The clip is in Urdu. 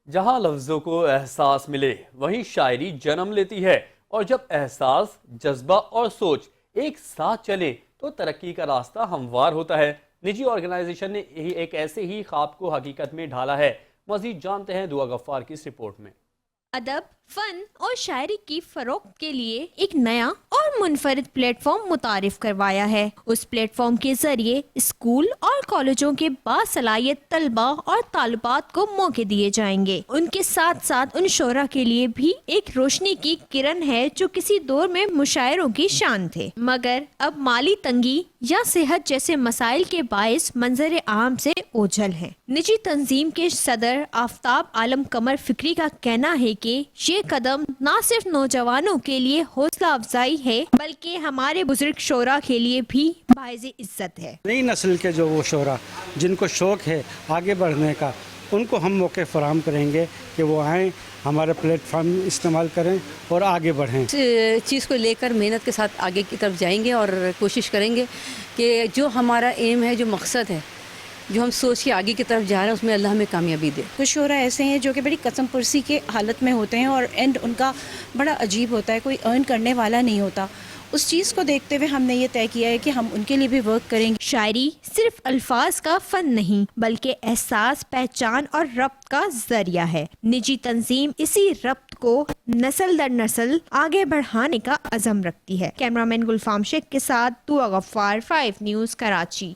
جہاں لفظوں کو احساس ملے وہیں شاعری جنم لیتی ہے، اور جب احساس، جذبہ اور سوچ ایک ساتھ چلے تو ترقی کا راستہ ہموار ہوتا ہے۔ نجی آرگنائزیشن نے ایک ایسے ہی خواب کو حقیقت میں ڈھالا ہے۔ مزید جانتے ہیں دعا غفار کی اس رپورٹ میں۔ ادب، فن اور شاعری کی فروخت کے لیے ایک نیا اور منفرد پلیٹ فارم متعارف کروایا ہے۔ اس پلیٹ فارم کے ذریعے اسکول اور کالجوں کے باصلاحیت طلباء اور طالبات کو موقع دیے جائیں گے۔ ان کے ساتھ ساتھ ان شعراء کے لیے بھی ایک روشنی کی کرن ہے جو کسی دور میں مشاعروں کی شان تھے، مگر اب مالی تنگی یا صحت جیسے مسائل کے باعث منظر عام سے اوجھل ہیں۔ نجی تنظیم کے صدر آفتاب عالم قمر فکری کا کہنا ہے کہ یہ قدم نہ صرف نوجوانوں کے لیے حوصلہ افزائی ہے بلکہ ہمارے بزرگ شعراء کے لیے بھی باعث عزت ہے۔ نئی نسل کے جو وہ شعراء جن کو شوق ہے آگے بڑھنے کا، ان کو ہم موقع فراہم کریں گے کہ وہ آئیں، ہمارا پلیٹ فارم استعمال کریں اور آگے بڑھیں۔ اس چیز کو لے کر محنت کے ساتھ آگے کی طرف جائیں گے اور کوشش کریں گے کہ جو ہمارا ایم ہے، جو مقصد ہے، جو ہم سوچ کے آگے کی طرف جا رہے ہیں، اس میں اللہ ہمیں کامیابی دے۔ کچھ شعراء ایسے ہیں جو کہ بڑی قسم پرسی کے حالت میں ہوتے ہیں اور اینڈ ان کا بڑا عجیب ہوتا ہے، کوئی ارن کرنے والا نہیں ہوتا۔ اس چیز کو دیکھتے ہوئے ہم نے یہ طے کیا ہے کہ ہم ان کے لیے بھی ورک کریں گے۔ شاعری صرف الفاظ کا فن نہیں بلکہ احساس، پہچان اور ربط کا ذریعہ ہے۔ نجی تنظیم اسی ربط کو نسل در نسل آگے بڑھانے کا عزم رکھتی ہے۔ کیمرامین گلفام شیخ کے ساتھ دعا غفار، 5 نیوز کراچی۔